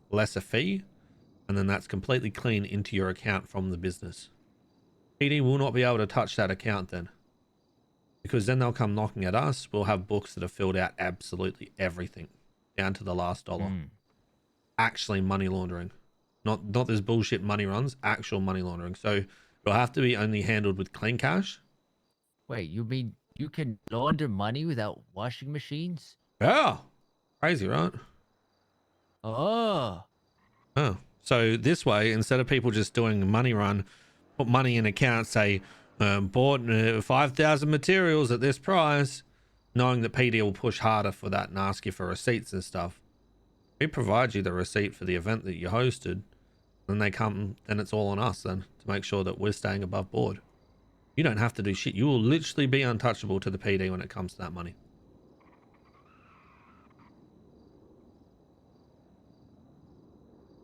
less a fee, and then that's completely clean into your account from the business. PD will not be able to touch that account then, because then they'll come knocking at us. We'll have books that have filled out absolutely everything down to the last dollar. Actually money laundering, not this bullshit money runs, actual money laundering. So it'll have to be only handled with clean cash. Wait, you mean you can launder money without washing machines? Yeah, crazy, right? Oh. Oh, so this way, instead of people just doing a money run, put money in account, say, bought 5,000 materials at this price, knowing that PD will push harder for that and ask you for receipts and stuff. We provide you the receipt for the event that you hosted, then they come, then it's all on us then to make sure that we're staying above board. You don't have to do shit. You will literally be untouchable to the PD when it comes to that money.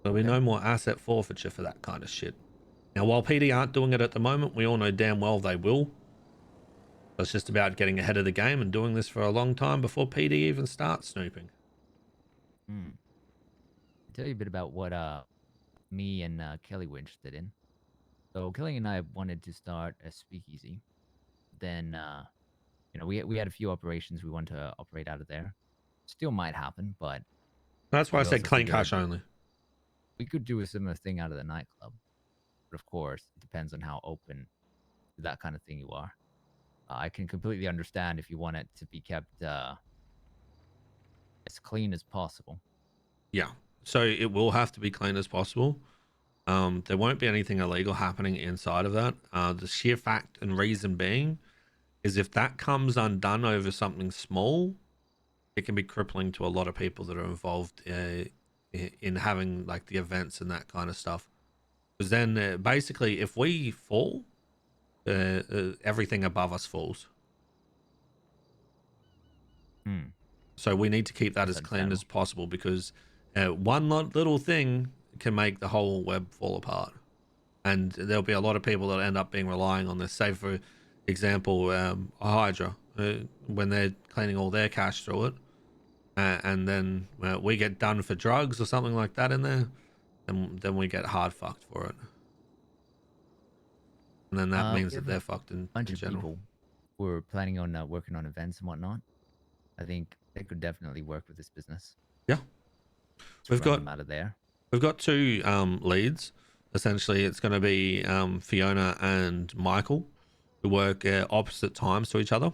There'll be no more asset forfeiture for that kind of shit. Now, while PD aren't doing it at the moment, we all know damn well they will. It's just about getting ahead of the game and doing this for a long time before PD even starts snooping. I'll tell you a bit about what me and Kelly were interested in. So Kelly and I wanted to start a speakeasy. Then we had a few operations we wanted to operate out of there. Still might happen, but That's why I we said also clean cash figured only. we could do a similar thing out of the nightclub. But of course, it depends on how open to that kind of thing you are. I can completely understand if you want it to be kept as clean as possible. Yeah. So it will have to be clean as possible. There won't be anything illegal happening inside of that. The sheer fact and reason being is if that comes undone over something small, it can be crippling to a lot of people that are involved in having like the events and that kind of stuff. Because then basically, if we fall, everything above us falls. So we need to keep that That's as clean as understandable. possible because one little thing can make the whole web fall apart. And there'll be a lot of people that end up being relying on this. Say, for example, Hydra, when they're cleaning all their cash through it, and then we get done for drugs or something like that in there, then we get hard fucked for it. And then that means We that have a they're fucked in bunch of general. people who are planning on working on events and whatnot. I think they could definitely work with this business. Yeah, To we've run got them out of there. we've got two leads. Essentially, it's going to be Fiona and Michael, who work opposite times to each other,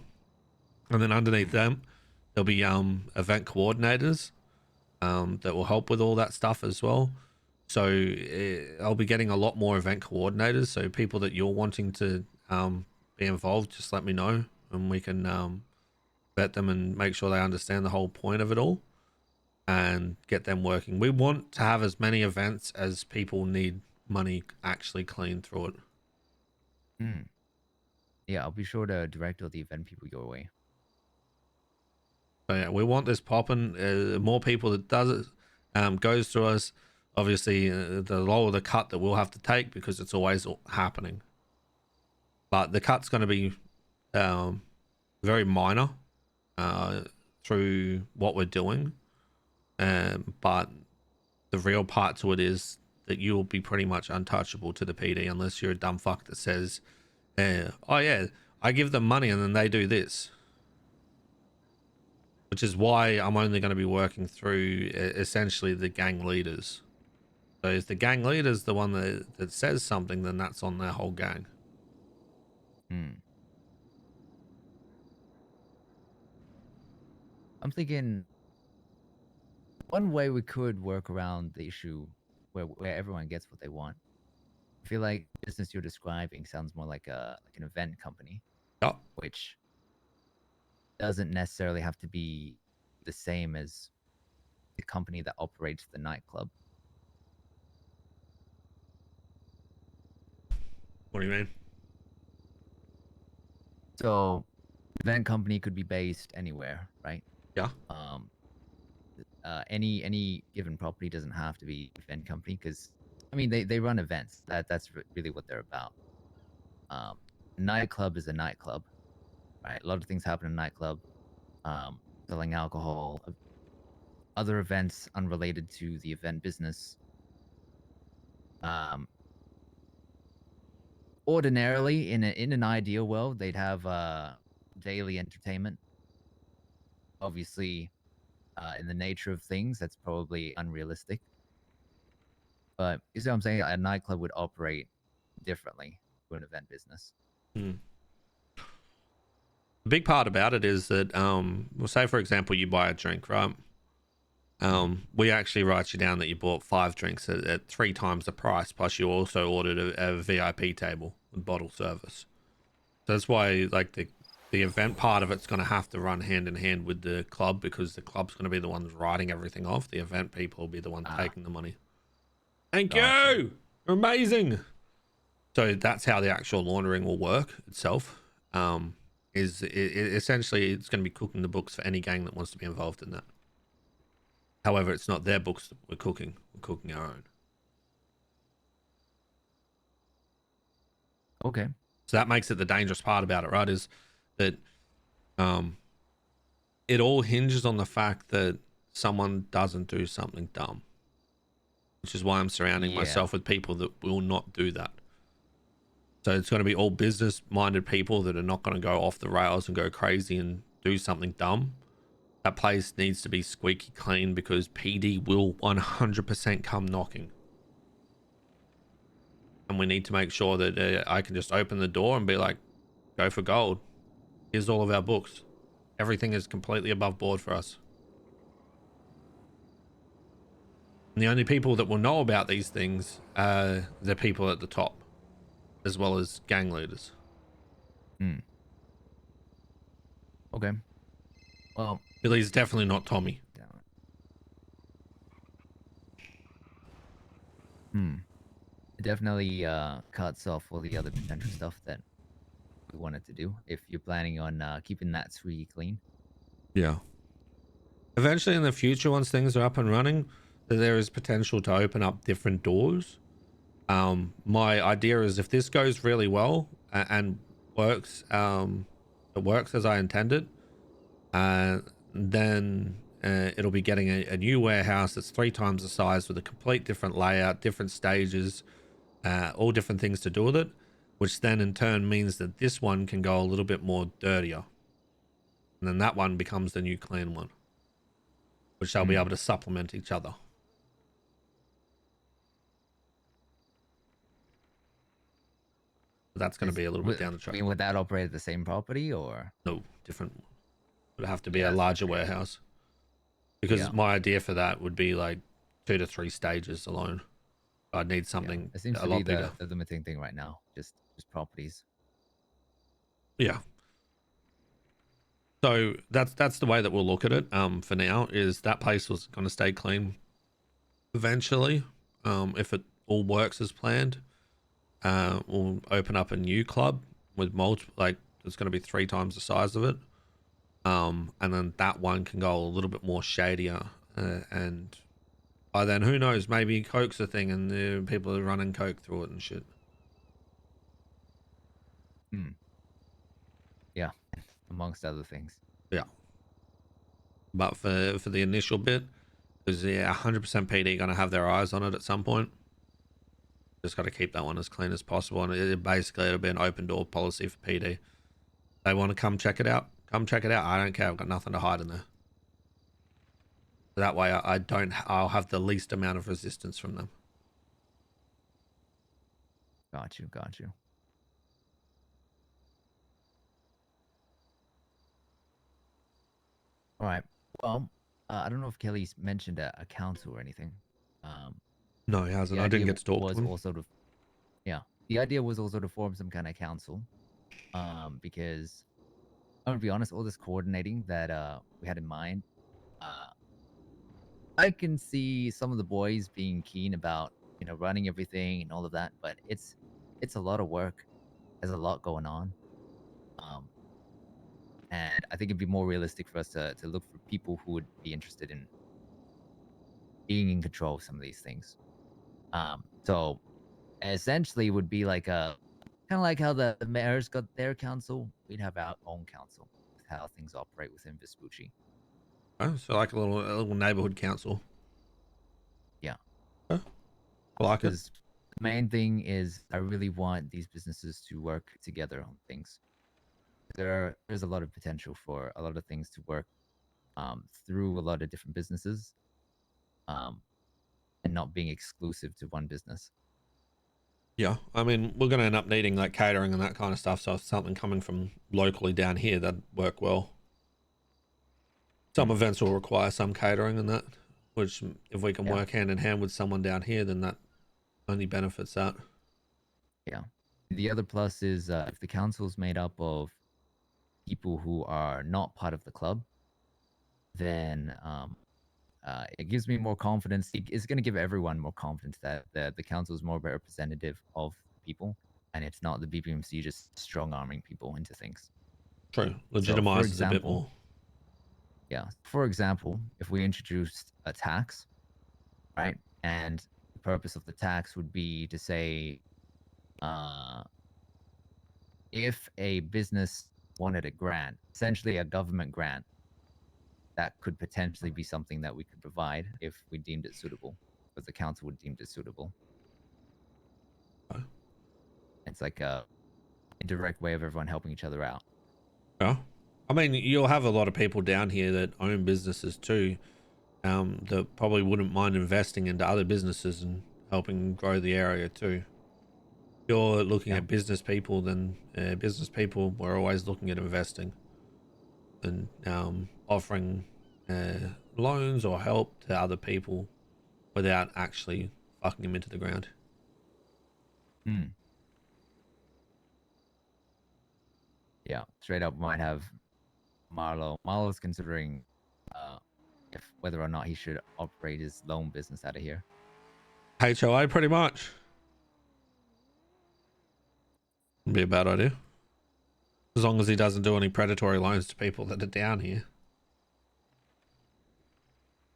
and then underneath them, there'll be event coordinators that will help with all that stuff as well. So I'll be getting a lot more event coordinators. So people that you're wanting to be involved, just let me know, and we can vet them and make sure they understand the whole point of it all and get them working. We want to have as many events as people need money actually clean through it. Yeah, I'll be sure to direct all the event people your way. So yeah, we want this popping. More people that does it goes through us. Obviously, the lower the cut that we'll have to take because it's always happening. But the cut's going to be very minor through what we're doing. But the real part to it is that you will be pretty much untouchable to the PD unless you're a dumb fuck that says, "Oh yeah, I give them money and then they do this." Which is why I'm only going to be working through essentially the gang leaders. So if the gang leader's the one that says something, then that's on their whole gang. I'm thinking one way we could work around the issue where everyone gets what they want. I feel like the business you're describing sounds more like an event company, Yep. which doesn't necessarily have to be the same as the company that operates the nightclub. What do you mean? So, event company could be based anywhere, right? Yeah. Any given property doesn't have to be event company because, I mean, they run events. That's really what they're about. Nightclub is a nightclub, right? A lot of things happen in a nightclub. Selling alcohol, other events unrelated to the event business. Um, Ordinarily, in an ideal world, they'd have daily entertainment. Obviously, in the nature of things, that's probably unrealistic. But you see what I'm saying? A nightclub would operate differently to an event business. Hmm. The big part about it is that, well, say for example, you buy a drink, right? We actually write you down that you bought 5 drinks at 3 times the price, plus you also ordered a VIP table with bottle service. So that's why, like, the event part of it's going to have to run hand in hand with the club, because the club's going to be the ones writing everything off. The event people will be the ones taking the money. Thank Gotcha. you. Amazing. So that's how the actual laundering will work itself. Essentially it's going to be cooking the books for any gang that wants to be involved in that. However, it's not their books that we're cooking our own. Okay. So that makes it the dangerous part about it, right? Is that it all hinges on the fact that someone doesn't do something dumb, which is why I'm surrounding myself with people that will not do that. So it's going to be all business minded people that are not going to go off the rails and go crazy and do something dumb. That place needs to be squeaky clean, because PD will 100% come knocking. And we need to make sure that I can just open the door and be like, go for gold. Here's all of our books. Everything is completely above board for us. And the only people that will know about these things are the people at the top, as well as gang leaders. Okay. Well, Billy's definitely not Tommy. It definitely cuts off all the other potential stuff that we wanted to do if you're planning on keeping that squeaky clean. Yeah. Eventually in the future, once things are up and running, there is potential to open up different doors. My idea is, if this goes really well and works, it works as I intended, then it'll be getting a new warehouse that's 3 times the size, with a complete different layout, different stages, all different things to do with it, which then in turn means that this one can go a little bit more dirtier. And then that one becomes the new clean one, which they'll be able to supplement each other. That's going to be a little bit down the track. I mean, would that operate at the same property, or? No, different. It would have to be a larger warehouse. Because my idea for that would be like 2 to 3 stages alone. I'd need something It seems a to lot be bigger. the limiting thing right now. Just properties. Yeah. So that's the way that we'll look at it. For now, is that place was going to stay clean. Eventually, if it all works as planned, we'll open up a new club with multiple. Like, it's going to be 3 times the size of it. And then that one can go a little bit more shadier, and by then, who knows, maybe coke's a thing and the people are running coke through it and shit. Yeah, amongst other things. Yeah. But for the initial bit, because 100% PD gonna have their eyes on it at some point. Just got to keep that one as clean as possible, and basically it'll be an open door policy for PD. They want to come check it out. Come check it out. I don't care. I've got nothing to hide in there. That way, I'll have the least amount of resistance from them. Got you. All right. Well, I don't know if Kelly's mentioned a council or anything. No, he hasn't. I didn't get to talk to him. The idea was also to form some kind of council. Because I'm gonna be honest, all this coordinating that we had in mind, I can see some of the boys being keen about running everything and all of that, but it's a lot of work. There's a lot going on. And I think it'd be more realistic for us to look for people who would be interested in being in control of some of these things. So essentially, it would be like a kind of like how the mayors got their council. We'd have our own council with how things operate within Vespucci. Oh, so like a little neighborhood council. Yeah, Oh, I like it. because the main thing is I really want these businesses to work together on things. There's a lot of potential for a lot of things to work through a lot of different businesses, um, and not being exclusive to one business. Yeah, I mean, we're going to end up needing like catering and that kind of stuff. So if something coming from locally down here, that'd work well. Some Mm, events will require some catering and that, which if we can yeah, work hand in hand with someone down here, then that only benefits that. yeah. The other plus is if the council is made up of people who are not part of the club, then it gives me more confidence. It's going to give everyone more confidence that the council is more representative of the people, and it's not the BPMC just strong arming people into things. True, So, for legitimizes a bit example, more. yeah, for example, if we introduced a tax, right, and the purpose of the tax would be to say, uh, if a business wanted a grant, essentially a government grant, that could potentially be something that we could provide if we deemed it suitable, if the council would deem it suitable. Okay. It's like a indirect way of everyone helping each other out. Yeah, I mean, you'll have a lot of people down here that own businesses too, that probably wouldn't mind investing into other businesses and helping grow the area too. If you're looking Yeah. at business people, then business people we're always looking at investing and offering loans or help to other people without actually fucking them into the ground. Mm. Yeah. Straight up might have Marlo. Marlo's considering if whether or not he should operate his loan business out of here. HOA, pretty much. Would be a bad idea. As long as he doesn't do any predatory loans to people that are down here.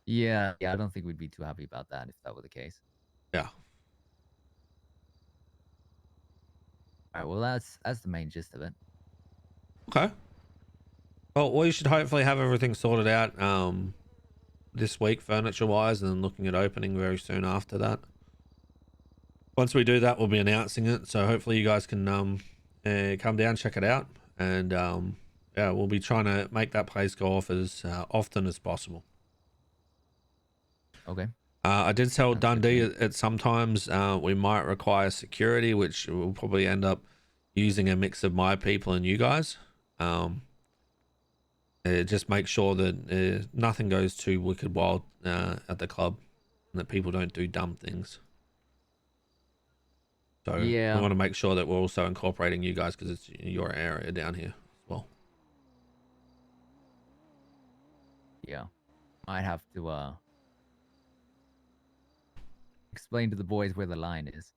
Yeah. Yeah. I don't think we'd be too happy about that if that were the case. Yeah. All right. Well, that's the main gist of it. Okay. Well, we should hopefully have everything sorted out this week, furniture wise, and then looking at opening very soon after that. Once we do that, we'll be announcing it. So hopefully you guys can come down, check it out, and yeah, we'll be trying to make that place go off as often as possible. Okay. I did tell Sounds good to Dundee me. at sometimes we might require security, which will probably end up using a mix of my people and you guys. Just make sure that nothing goes too wicked wild at the club and that people don't do dumb things. So we Yeah. want to make sure that we're also incorporating you guys because it's your area down here as well. Yeah. Might have to explain to the boys where the line is.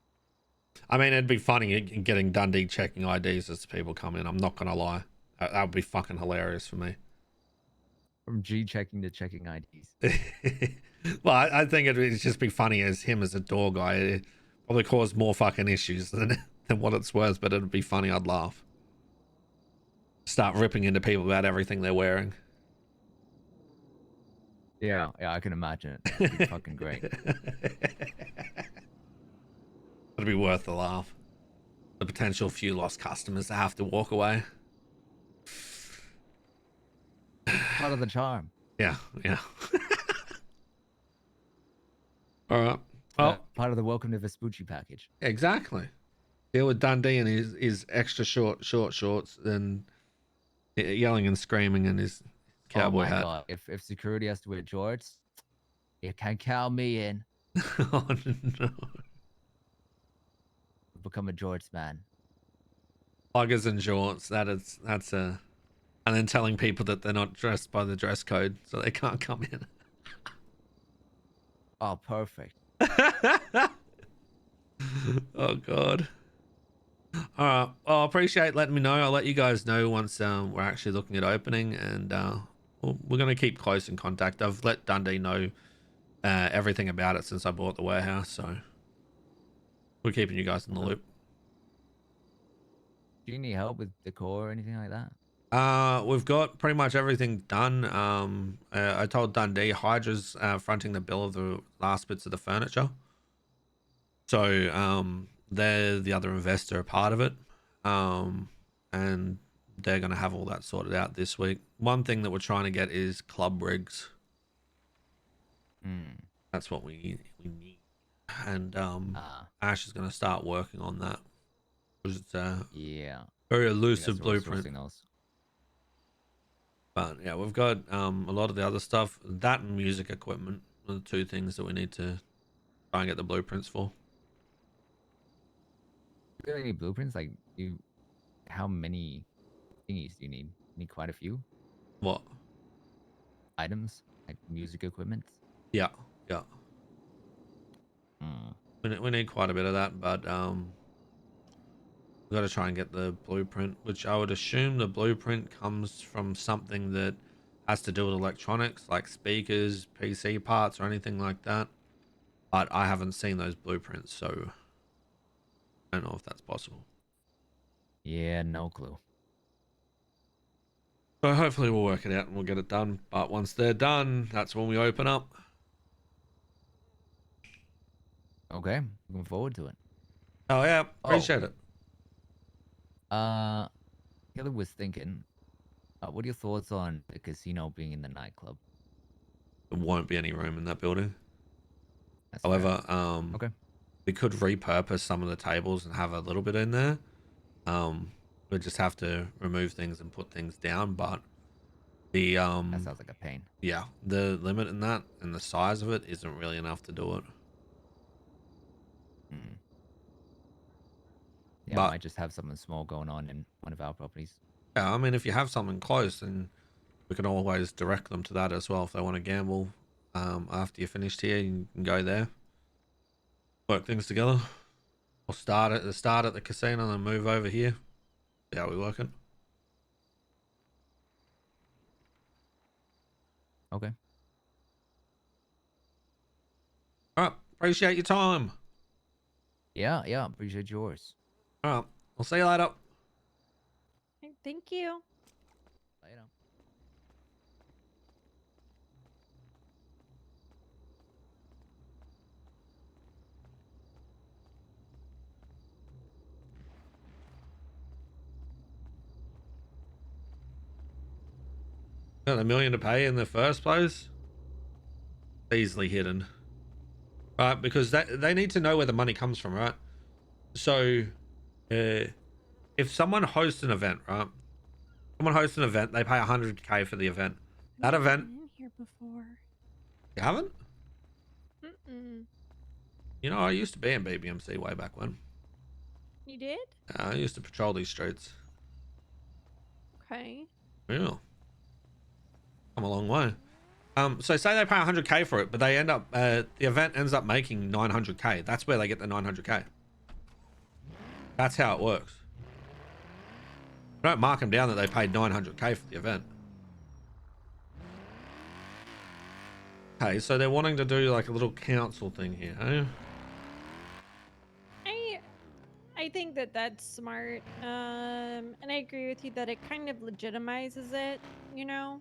I mean, it'd be funny getting Dundee checking IDs as people come in. I'm not going to lie. That would be fucking hilarious for me. From G checking to checking IDs. Well, I think it'd just be funny as him as a door guy. It probably cause more fucking issues than what it's worth, but it'd be funny. I'd laugh. Start ripping into people about everything they're wearing. Yeah, yeah, I can imagine it. It'd be fucking great. It'd be worth the laugh. The potential few lost customers that have to walk away. Part of the charm. Yeah, yeah. All right. Well, Part of the welcome to Vespucci package. exactly. Deal with Dundee and his extra short shorts and yelling and screaming in his Oh cowboy my hat. god. If security has to wear jorts, you can count me in. Oh no. Become a jorts man. Pluggers and shorts. That's a, and then telling people that they're not dressed by the dress code, so they can't come in. Oh, perfect. Oh god. All right. Well, I appreciate letting me know. I'll let you guys know once we're actually looking at opening, and we're gonna keep close in contact. I've let Dundee know everything about it since I bought the warehouse, so we're keeping you guys in the loop. Do you need help with decor or anything like that? We've got pretty much everything done. I told Dundee Hydra's fronting the bill of the last bits of the furniture. So they're the other investor part of it. And they're going to have all that sorted out this week. One thing that we're trying to get is club rigs. Hmm. That's what we need. And Ah. Ash is going to start working on that. It's a Yeah. very I guess elusive we're blueprint. sourcing those. But yeah, we've got a lot of the other stuff. That and music equipment are the two things that we need to try and get the blueprints for. Do you have any blueprints? Like, how many thingies do you need? Need quite a few What? items, like music equipment. Yeah, yeah. Hmm. We need quite a bit of that, but we've got to try and get the blueprint, which I would assume the blueprint comes from something that has to do with electronics, like speakers, PC parts, or anything like that. But I haven't seen those blueprints, so I don't know if that's possible. Yeah, no clue. So hopefully we'll work it out and we'll get it done. But once they're done, that's when we open up. Okay, looking forward to it. Oh yeah, Oh, appreciate it. uh, Kelly was thinking, what are your thoughts on the casino being in the nightclub? There won't be any room in that building. That's fair. However, Okay, we could repurpose some of the tables and have a little bit in there. Um, we just have to remove things and put things down. But the that sounds like a pain. yeah, the limit in that and the size of it isn't really enough to do it. Mm. Yeah, I But might just have something small going on in one of our properties. yeah, I mean, if you have something close, then we can always direct them to that as well if they want to gamble. After you're finished here, you can go there, work things together. Or start at the casino and then move over here. See how we working. Okay. All right, appreciate your time. Yeah, yeah, appreciate yours. All right, I'll see you later. Thank you. Later. Got a million to pay in the first place. Easily hidden, right? Because they need to know where the money comes from, right? So, if someone hosts an event, right? Someone hosts an event, they pay 100K for the event. I've That never event, been in here before. you haven't? Mm-mm. You know, I used to be in BBMC way back when. You did? I used to patrol these streets. Okay. Yeah, come a long way. So say they pay 100K for it, but they end up the event ends up making 900K. That's where they get the 900K. That's how it works. Don't mark them down that they paid 900K for the event. Okay, so they're wanting to do like a little council thing here, eh? I think that that's smart. And I agree with you that it kind of legitimizes it, you know?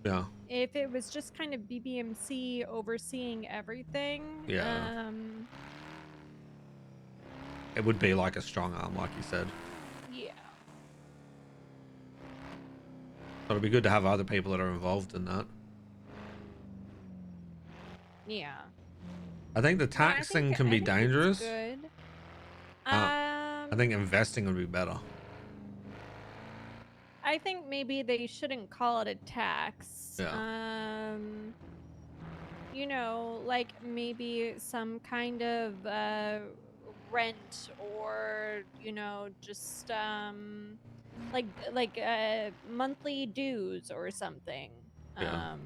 Yeah, If it was just kind of BBMC overseeing everything, yeah. It would be like a strong arm, like you said. yeah. So it'd be good to have other people that are involved in that. Yeah. I think the No, tax thing can be it's dangerous. good. I think investing would be better. I think maybe they shouldn't call it a tax. Yeah. You know, like maybe some kind of rent or, you know, just like monthly dues or something. Yeah.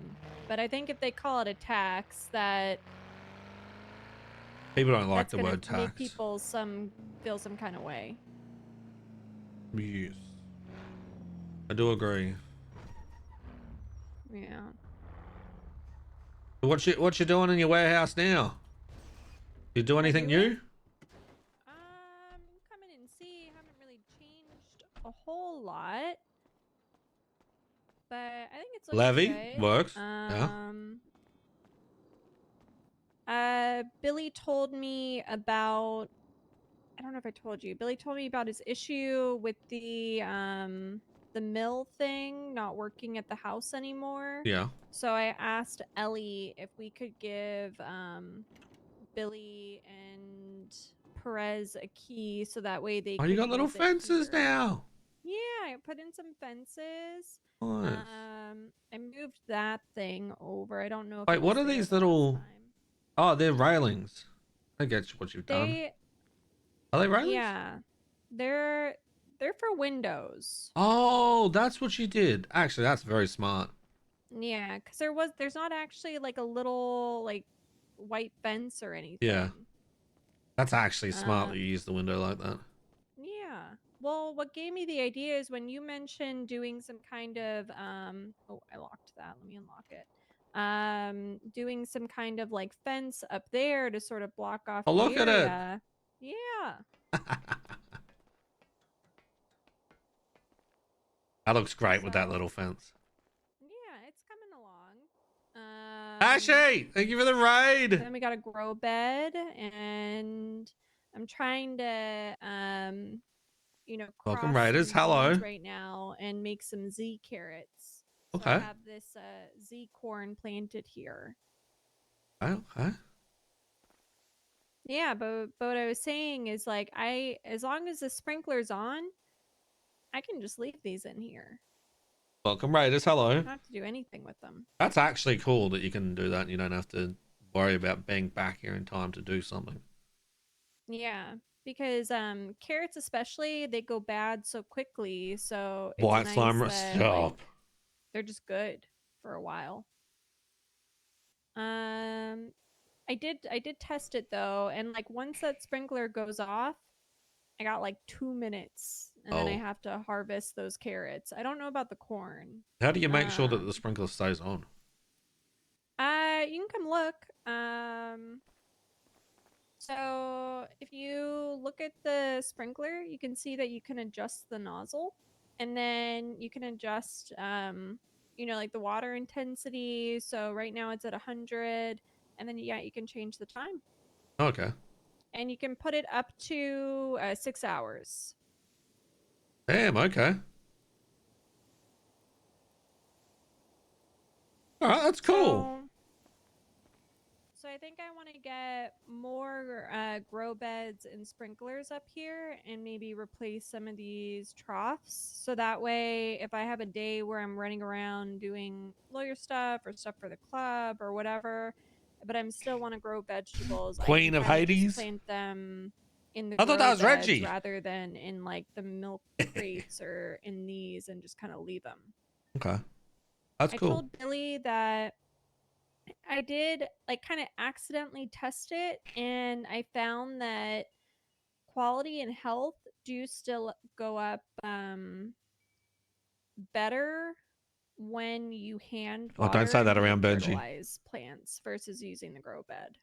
But I think if they call it a tax, People don't like that's the gonna word make tax. people feel some kind of way. Yes. I do agree. Yeah. What you doing in your warehouse now? You do What am I anything doing? new? Come in and see. Haven't really changed a whole lot. looking Levy good. works. Yeah. Billy told me about. I don't know if I told you. Billy told me about his issue with the mill thing not working at the house anymore. Yeah. So I asked Ellie if we could give Billy and Perez a key so that way they Oh, could you got little use it fences here. now. Yeah, I put in some fences. Nice. I moved that thing over. I don't know if Wait, it what was are there these the last little? time. Oh, they're railings. I get what you've done. They Are they railings? yeah. They're for windows. Oh, that's what you did. Actually, that's very smart. Yeah, because there's not actually like a little like white fence or Yeah, anything. that's actually smart Uh, that you use the window like that. yeah. Well, what gave me the idea is when you mentioned doing some kind of oh, I locked that. Let me unlock it. Doing some kind of like fence up there to sort of block off Oh, the look at it. area. Yeah. That looks great with that So, little fence. yeah, it's coming along. Ashy, thank you for the raid. Then we got a grow bed, and I'm trying to, Welcome, cross raiders. some genes Hello. right now and make some Z carrots. So I Okay. have this Z corn planted here. Okay. Yeah, but what I was saying is like as long as the sprinkler's on, I can just leave these in here. Welcome, raiders. I Hello. don't have to do anything with them. That's actually cool that you can do that and you don't have to worry about being back here in time to do something. Yeah, because carrots especially, they go bad so quickly, so it's White nice slime, that like stop. they're just good for a while. Um I did test it though, and like once that sprinkler goes off, I got like 2 minutes and then I Oh, have to harvest those carrots. I don't know about the corn. how do you make sure that the Um sprinkler stays on? you can come look. So if you look at the sprinkler, you can see that you can adjust the nozzle, and then you can adjust, like the water intensity. So right now it's at 100, and then yeah, you can change the time, Okay. and you can put it up to 6 hours. Damn. Okay. All right. That's cool. So I think I want to get more grow beds and sprinklers up here and maybe replace some of these troughs. So that way, if I have a day where I'm running around doing lawyer stuff or stuff for the club or whatever, but I'm still want to grow vegetables, I can Queen of kind of just Hades. plant them in the I thought that grow was beds Reggie. rather than in like the milk crates or in these and just kind of leave them. Okay. That's I cool. told Billy that I did like kind of accidentally test it, and I found that quality and health do still go up better when you hand Oh, don't say water and that around hand Benji. fertilize plants versus using the grow bed.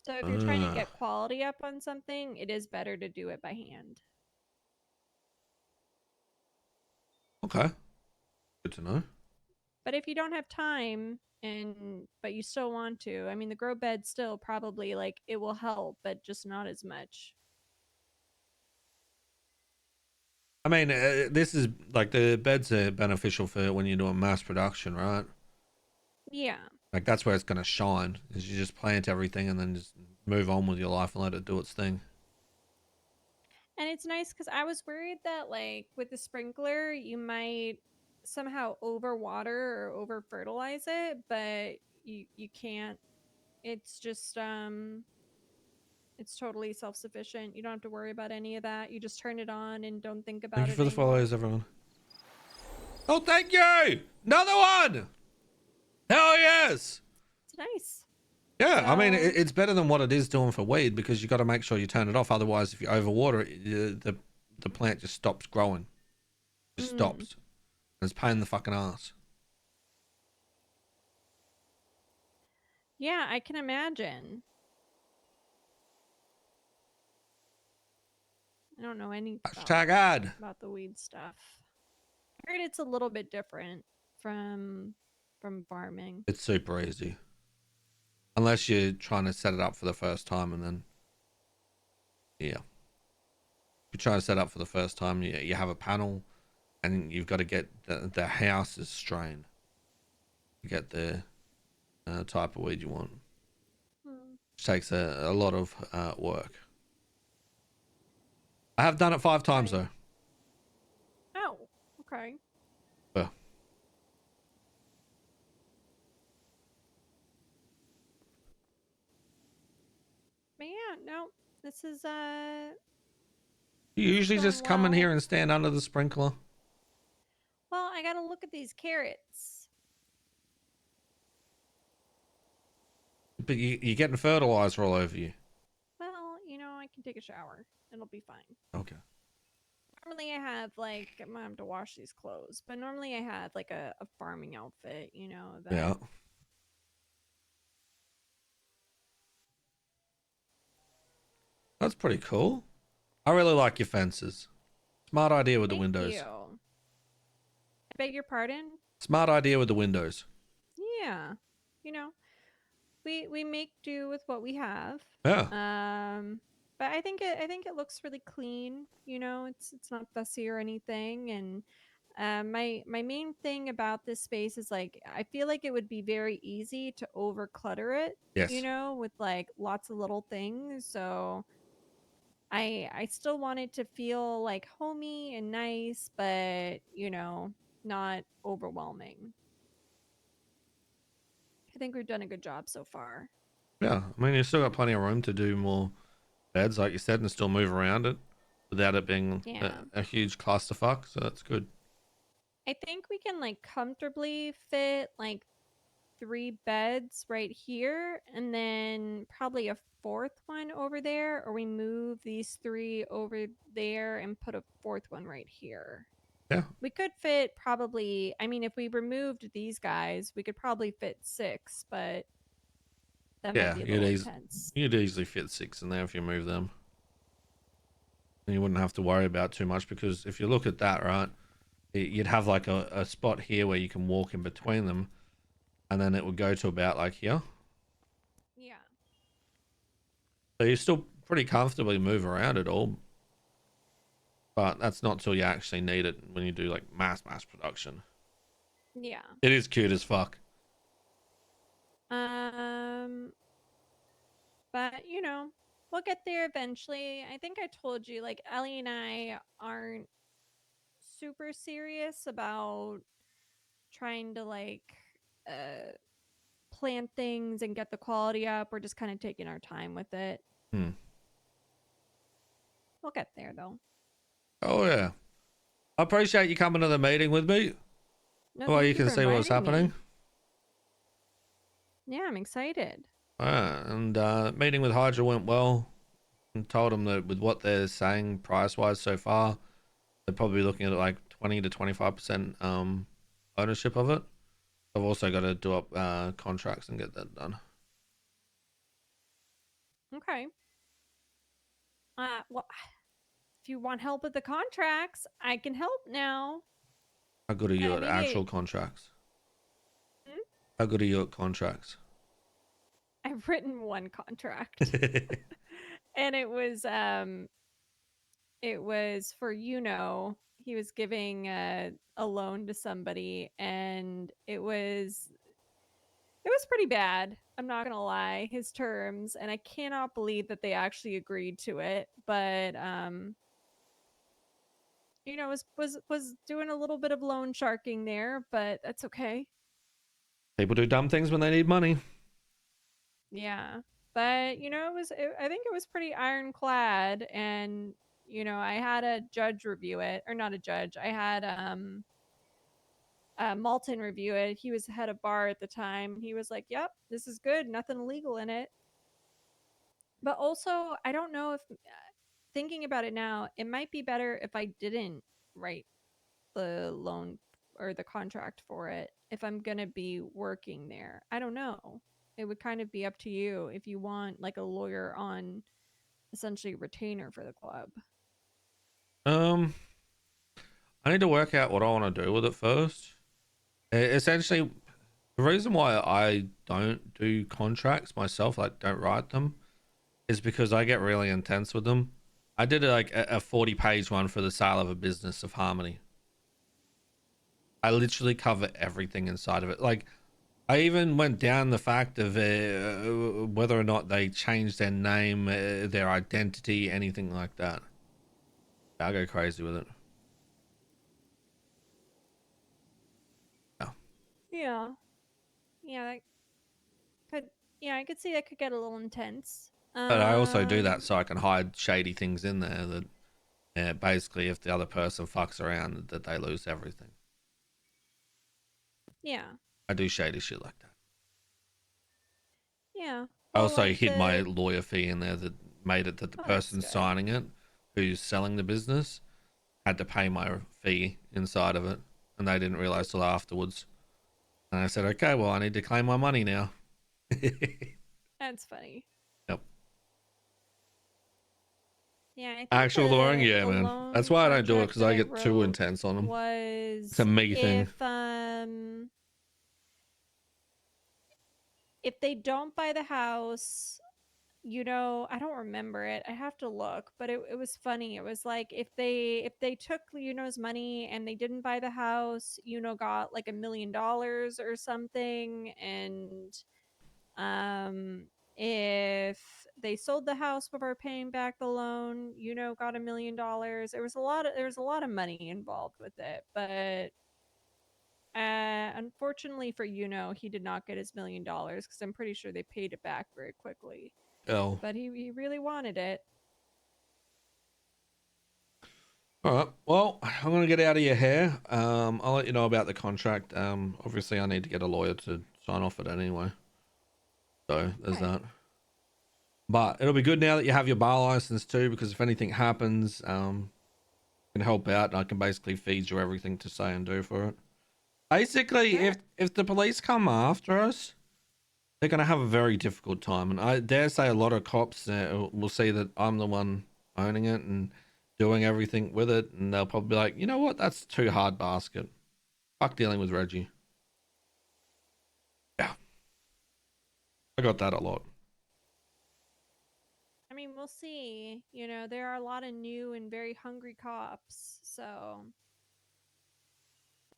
So if you're trying to Uh, get quality up on something, it is better to do it by hand. okay. Good to know. But if you don't have time but you still want to, I mean the grow bed still probably like it will help, but just not as much. I mean, this is like the beds are beneficial for when you're doing mass production, right? Yeah. Like that's where it's gonna shine. Is you just plant everything and then just move on with your life and let it do its thing. And it's nice because I was worried that, like, with the sprinkler, you might somehow overwater or over fertilize it, but you can't. It's just it's totally self sufficient. You don't have to worry about any of that. You just turn it on and don't think Thank about you it for the anymore. follows, everyone. Oh, thank you! Another one! Hell yes! It's nice. Yeah, I mean, So- it's better than what it is doing for weed because you got to make sure you turn it off. Otherwise, if you overwater it, the plant just stops growing. Just stops. It's a pain in the fucking ass. Yeah, I can imagine. I don't know anything Hashtag ad. about the weed stuff. I heard it's a little bit different. from farming. It's super easy. Unless you're trying to set it up for the first time, and then yeah. If you're trying to set up for the first time, you have a panel and you've got to get the house is strain. You get the type of weed you want. Which takes a lot of work. I have done it 5 times Right. though. Oh, okay. Yeah. But yeah, no, this is You usually going just come in here well. and stand under the sprinkler. Well, I gotta look at these carrots. But you're getting fertilizer all over you. Well, I can take a shower. It'll be fine. Okay. Normally I have like I'm gonna have to wash these clothes, but normally I have like a farming outfit, that Yeah. That's pretty cool. I really like your fences. Smart idea with the Thank windows. you. I beg your pardon? Smart idea with the windows. Yeah. You know, we make do with what we have. Yeah. But I think it looks really clean, it's not fussy or anything. And my main thing about this space is like I feel like it would be very easy to over clutter it, Yes. with like lots of little things. So I still want it to feel like homey and nice, but not overwhelming. I think we've done a good job so far. Yeah. I mean, you've still got plenty of room to do more beds, like you said, and still move around it without it being Yeah. a huge clusterfuck. So that's good. I think we can like comfortably fit like 3 beds right here and then probably a fourth one over there, or we move these 3 over there and put a fourth one right here. Yeah. We could fit probably, I mean, if we removed these guys, we could probably fit 6, but that might Yeah. be a little intense. You'd easily fit 6 in there if you move them. And you wouldn't have to worry about too much, because if you look at that, right, you'd have like a spot here where you can walk in between them, and then it would go to about like here. Yeah. So you still pretty comfortably move around it all. But that's not till you actually need it when you do like mass production. Yeah. It is cute as fuck. But we'll get there eventually. I think I told you, like, Ellie and I aren't super serious about trying to like plant things and get the quality up. We're just kind of taking our time with it. Hmm. We'll get there though. Oh yeah. I appreciate you coming to the meeting with me. No, Well, thank you can for see what's inviting me. happening. Yeah, I'm excited. And meeting with Hydra went well. And told them that with what they're saying price wise so far, they're probably looking at like 20 to 25% ownership of it. I've also got to do up contracts and get that done. Okay. Well, if you want help with the contracts, I can help now. How good are you at maybe actual contracts? Hmm? How good are you at contracts? I've written one contract. And it was for he was giving a loan to somebody, and it was pretty bad. I'm not gonna lie, his terms, and I cannot believe that they actually agreed to it. But was doing a little bit of loan sharking there, but that's okay. People do dumb things when they need money. Yeah, but I think it was pretty ironclad, and I had a judge review it, or not a judge. I had Malton review it. He was the head of bar at the time. He was like, "Yep, this is good. Nothing illegal in it." But also, I don't know if thinking about it now, it might be better if I didn't write the loan or the contract for it if I'm gonna be working there. I don't know. It would kind of be up to you if you want like a lawyer on essentially retainer for the club. I need to work out what I want to do with it first. Essentially, the reason why I don't do contracts myself, like don't write them, is because I get really intense with them. I did like a 40-page one for the sale of a business of Harmony. I literally cover everything inside of it. Like, I even went down the fact of whether or not they changed their name, their identity, anything like that. I'll go crazy with it. Yeah. Yeah. Yeah, that could yeah, I could see that could get a little intense. But I also do that so I can hide shady things in there that basically if the other person fucks around that they lose everything. Yeah. I do shady shit like that. Yeah. I Well, also like hid my the lawyer fee in there that made it that the Oh, that's person good. signing it, who's selling the business, had to pay my fee inside of it, and they didn't realize till afterwards. And I said, okay, well, I need to claim my money now. That's funny. Yep. Yeah, I think Actual lawyering, yeah, the man. That's loan why I don't do it contract because that I I get too wrote intense on them. It's a was me thing. if they don't buy the house, I don't remember it. I have to look, but it was funny. It was like if they took money and they didn't buy the house, got like $1 million or something, and if they sold the house before paying back the loan, got $1 million. There was a lot of money involved with it, but unfortunately for he did not get his $1 million because I'm pretty sure they paid it back very quickly. Oh. But he really wanted it. All right. Well, I'm gonna get out of your hair. I'll let you know about the contract. Obviously, I need to get a lawyer to sign off it anyway. So there's Okay. that. But it'll be good now that you have your bar license too, because if anything happens, can help out, and I can basically feed you everything to say and do for it. Basically, Sure. if the police come after us, they're gonna have a very difficult time, and I dare say a lot of cops will see that I'm the one owning it and doing everything with it, and they'll probably be like, you know what, that's too hard basket. Fuck dealing with Reggie. Yeah, I got that a lot. I mean, we'll see. There are a lot of new and very hungry cops, so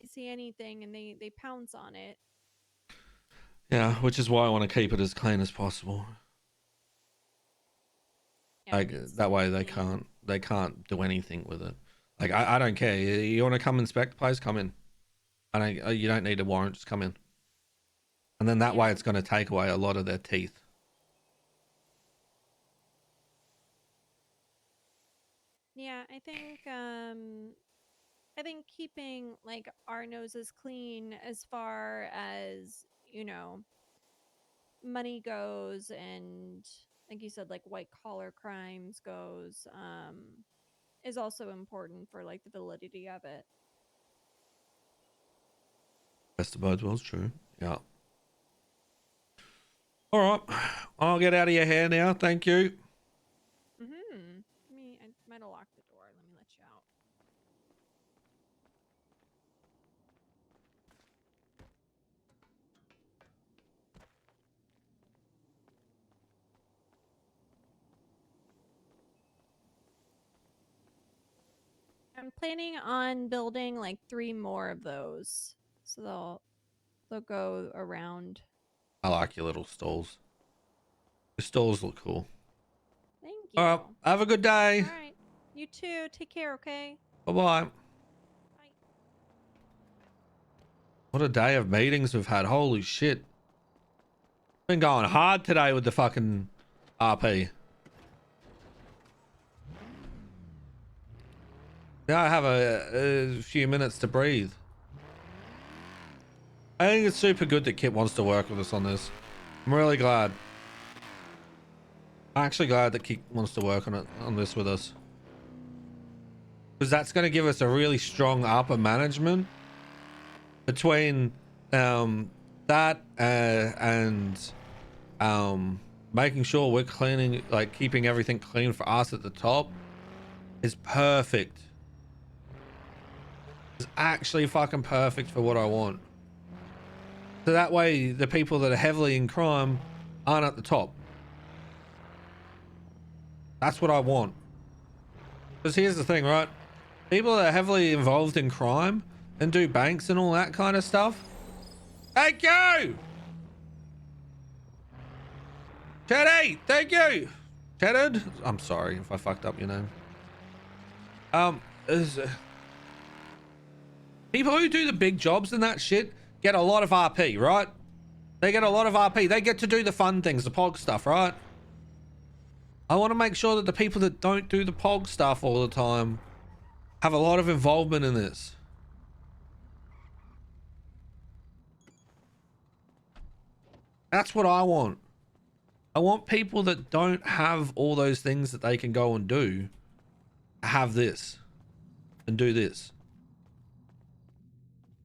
they see anything and they pounce on it. Yeah, which is why I want to keep it as clean as possible. Yeah, Like that way they can't do anything with it. Like I don't care. You want to come inspect the place, come in. You don't need a warrant, just come in. And then that way Yeah. it's going to take away a lot of their teeth. Yeah, I think keeping like our noses clean as far as, money goes, and like you said, like white collar crimes goes, is also important for like the validity of it. Best of both worlds, true. Yeah. All right. I'll get out of your hair now. Thank you. I might have locked the door. Let me let you out. I'm planning on building like 3 more of those. So they'll go around. I like your little stalls. Your stalls look cool. Thank All you. right. Have a good day. All right. You too. Take care, okay? Bye-bye. Bye. What a day of meetings we've had. Holy shit. Been going hard today with the fucking RP. Now I have a few minutes to breathe. I think it's super good that Kit wants to work with us on this. I'm really glad. I'm actually glad that Kit wants to work on this with us. Because that's going to give us a really strong upper management between that and making sure we're cleaning, like keeping everything clean for us at the top is perfect. It's actually fucking perfect for what I want. So that way the people that are heavily in crime aren't at the top. That's what I want. Because here's the thing, right? People that are heavily involved in crime and do banks and all that kind of stuff. Thank you! Teddy, thank you! Teddy? I'm sorry if I fucked up your name. People who do the big jobs and that shit get a lot of RP, right? They get a lot of RP. They get to do the fun things, the POG stuff, right? I want to make sure that the people that don't do the POG stuff all the time have a lot of involvement in this. That's what I want. I want people that don't have all those things that they can go and do have this and do this.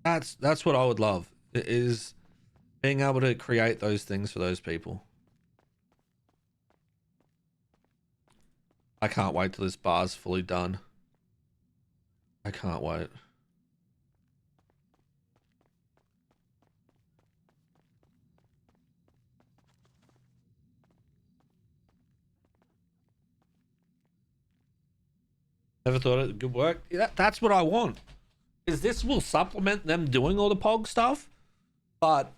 That's what I would love, is being able to create those things for those people. I can't wait till this bar's fully done. I can't wait. Never thought it could work. That's what I want. Is this will supplement them doing all the POG stuff, but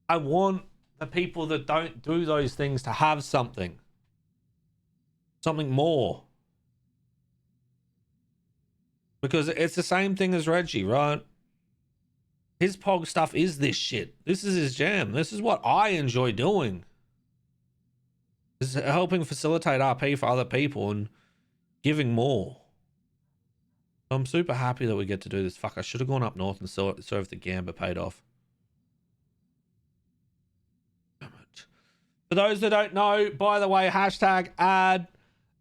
I want the people that don't do those things to have something more. Because it's the same thing as Reggie, right? His POG stuff is this shit. This is his jam. This is what I enjoy doing. Is helping facilitate RP for other people and giving more. I'm super happy that we get to do this. Fuck, I should have gone up north and served the Gamba paid off. Damn it. For those that don't know, by the way, hashtag ad.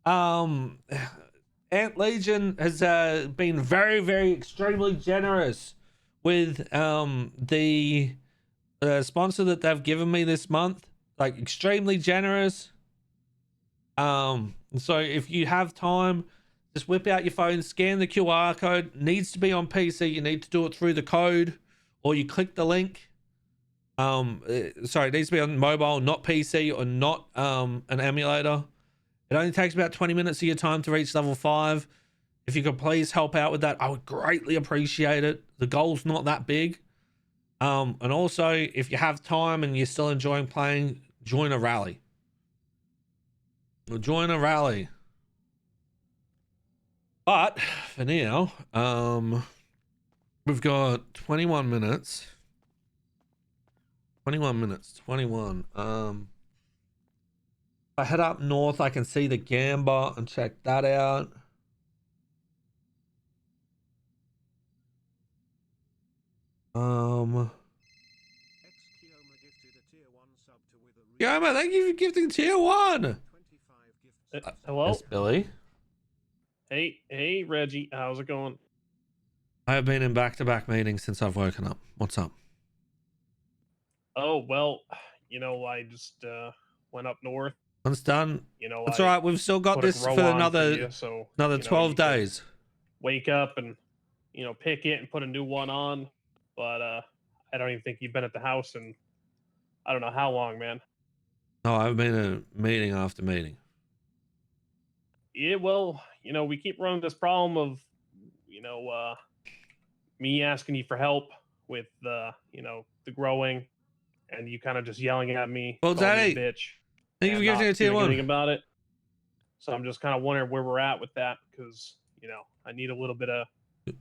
Ant Legion has been very, very extremely generous with the sponsor that they've given me this month. Like, extremely generous. So if you have time, just whip out your phone, scan the QR code. Needs to be on PC. You need to do it through the code, or you click the link. Sorry, it needs to be on mobile, not PC, or not an emulator. It only takes about 20 minutes of your time to reach level 5. If you could please help out with that, I would greatly appreciate it. The goal's not that big. And also, if you have time and you're still enjoying playing, join a rally. Join a rally. But for now, we've got 21 minutes. 21. If I head up north, I can see the Gamba and check that out. Kioma, thank you for gifting tier 1. Hello? Yes, Billy. Hey, Reggie. How's it going? I have been in back-to-back meetings since I've woken up. What's up? Oh, well, I just went up north. It's done. That's I all right. We've still got put a this grow for on another you, so, 12 you can days. wake up and, pick it and put a new one on. But I don't even think you've been at the house in I don't know how long, man. No, I've been in meeting after meeting. Yeah, well, we keep running this problem of, me asking you for help with the growing, and you kind of just yelling at me. Well, calling me Daddy, a bitch. thank you for and giving not it tier doing 1. anything about it. So I'm just kind of wondering where we're at with that, because I need a little bit of.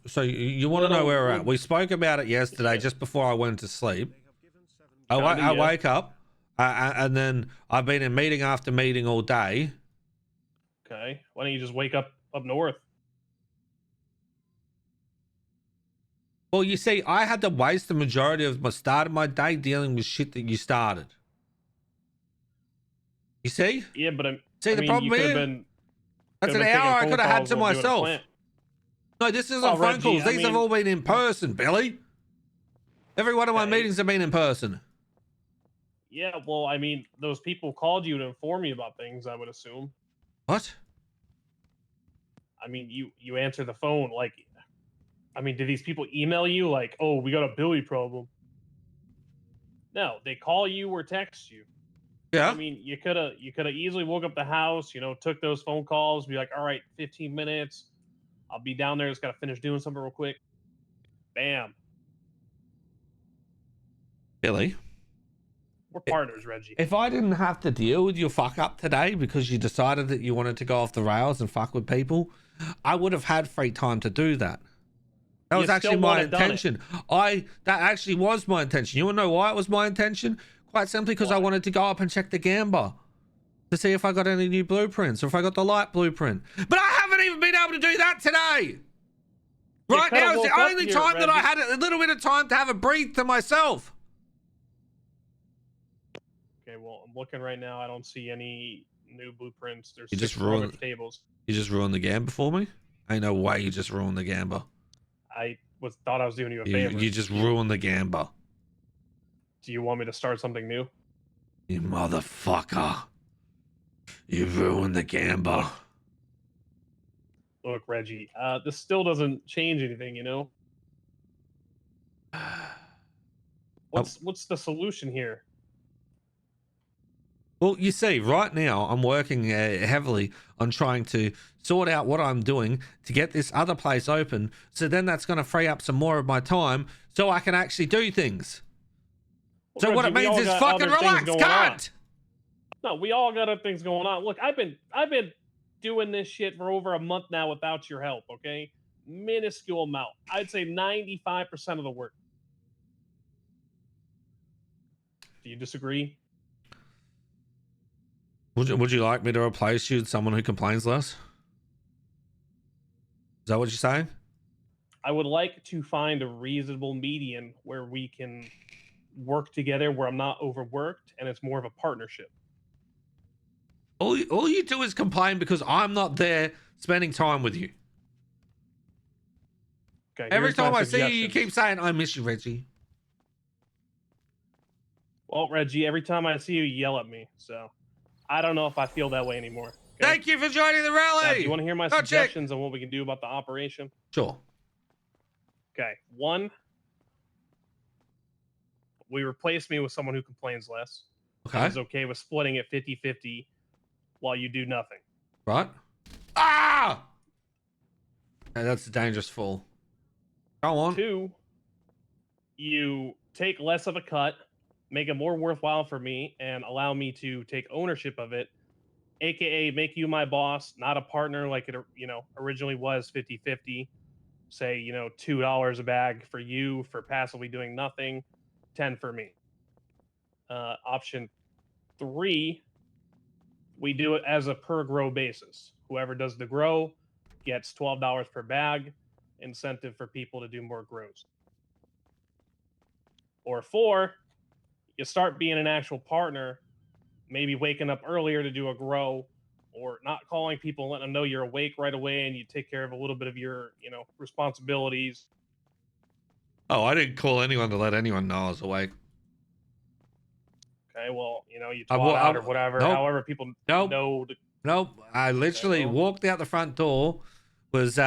So you want to know where we're at? We spoke about it yesterday, just before I went to sleep. I wake up, and then I've been in meeting after meeting all day. Okay, why don't you just wake up north? Well, you see, I had to waste the majority of my day dealing with shit that you started. You see? Yeah, but the problem is, that's an hour I could have had to myself. No, this isn't phone Reggie, calls. These have all been in person, Billy. Every one of my meetings have been in person. Yeah, well, those people called you to inform you about things, I would assume. What? You answer the phone, did these people email you like, oh, we got a Billy problem? No, they call you or text you. Yeah. I mean, you could have easily woke up the house, took those phone calls, be like, all right, 15 minutes, I'll be down there, just gotta finish doing something real quick. Bam. Billy, We're partners, Reggie. if I didn't have to deal with your fuck up today because you decided that you wanted to go off the rails and fuck with people, I would have had free time to do that. That was actually my intention. That actually was my intention. You want to know why it was my intention? Quite simply because I wanted to go up and check the Gamba to see if I got any new blueprints or if I got the light blueprint. But I haven't even been able to do that today. Right now is the only time that I had a little bit of time to have a breathe to myself. Okay, well, I'm looking right now. I don't see any new blueprints. There's You just 6 ruined tables. You just ruined the Gamba for me? Ain't no way you just ruined the Gamba. I thought I was doing you a favor. You just ruined the Gamba. Do you want me to start something new? You motherfucker. You ruined the Gamba. Look, Reggie, this still doesn't change anything, What's the solution here? Well, you see, right now I'm working heavily on trying to sort out what I'm doing to get this other place open. So then that's going to free up some more of my time so I can actually do things. Well, So Reggie, what it means is fucking relax, cunt! No, we all got other things going on. Look, I've been doing this shit for over a month now without your help, okay? Minuscule amount. I'd say 95% of the work. Do you disagree? Would you like me to replace you with someone who complains less? Is that what you're saying? I would like to find a reasonable median where we can work together, where I'm not overworked and it's more of a partnership. All you do is complain because I'm not there spending time with you. Okay. Every time I see you, you keep saying, I miss you, Reggie. Well, Reggie, every time I see you, you yell at me. So I don't know if I feel that way anymore. Okay? Thank you for joining the rally. Now, do you want to hear my suggestions on what we can do about the operation? Sure. Okay. 1, we replace me with someone who complains less. Okay. Is okay with splitting it 50-50 while you do nothing. Right. Ah! Okay, that's a dangerous fall. Go on. 2, you take less of a cut, make it more worthwhile for me, and allow me to take ownership of it, aka make you my boss, not a partner like it originally was 50-50. Say, $2 a bag for you for passively doing nothing, 10 for me. Option 3, we do it as a per grow basis. Whoever does the grow gets $12 per bag, incentive for people to do more grows. Or 4, you start being an actual partner, maybe waking up earlier to do a grow, or not calling people and letting them know you're awake right away, and you take care of a little bit of your, responsibilities. Oh, I didn't call anyone to let anyone know I was awake. Okay, well, you twat out or whatever. Nope, however people know. Nope. I literally walked out the front door, was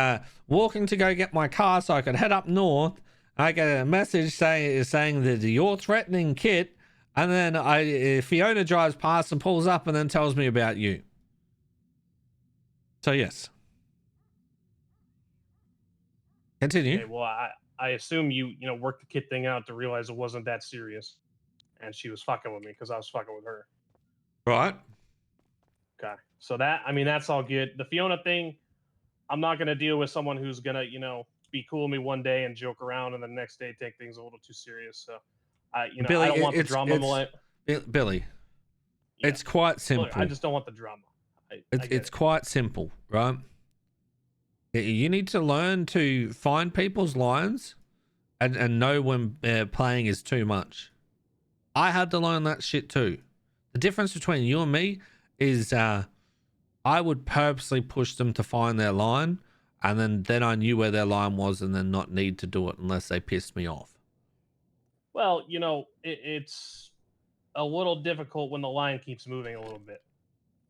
walking to go get my car so I could head up north. I get a message saying that you're threatening Kit, and then Fiona drives past and pulls up and then tells me about you. So yes. Continue. Okay, well, I assume you worked the Kit thing out to realize it wasn't that serious, and she was fucking with me because I was fucking with her. Right. Okay, so that's all good. The Fiona thing, I'm not gonna deal with someone who's gonna be cool with me one day and joke around, and the next day take things a little too serious. So, Billy, I don't want the drama. Billy, yeah. It's quite simple. Look, I just don't want the drama. It's quite simple, right? You need to learn to find people's lines and know when playing is too much. I had to learn that shit too. The difference between you and me is I would purposely push them to find their line, and then I knew where their line was and then not need to do it unless they pissed me off. Well, it's a little difficult when the line keeps moving a little bit.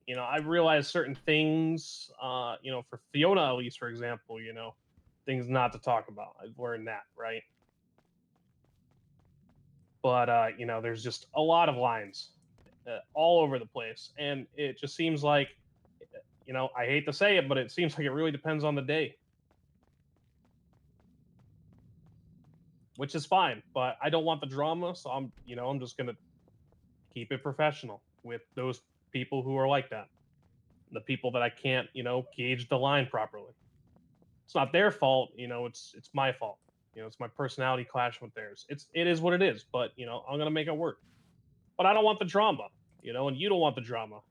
I realize certain things, for Fiona, at least, for example, things not to talk about. I've learned that, right? But you know, there's just a lot of lines all over the place, and it just seems like, you know, I hate to say it, but it seems like it really depends on the day. Which is fine, but I don't want the drama, so I'm just gonna keep it professional with those people who are like that. The people that I can't, gauge the line properly. It's not their fault, it's my fault. It's my personality clash with theirs. It is what it is, but I'm gonna make it work. But I don't want the drama, and you don't want the drama.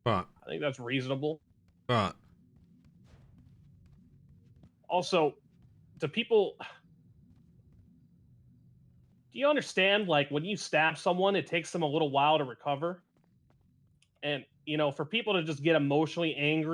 Right. I think that's reasonable. Right. Also, to people, do you understand, like, when you stab someone, it takes them a little while to recover? And, for people to just get emotionally angry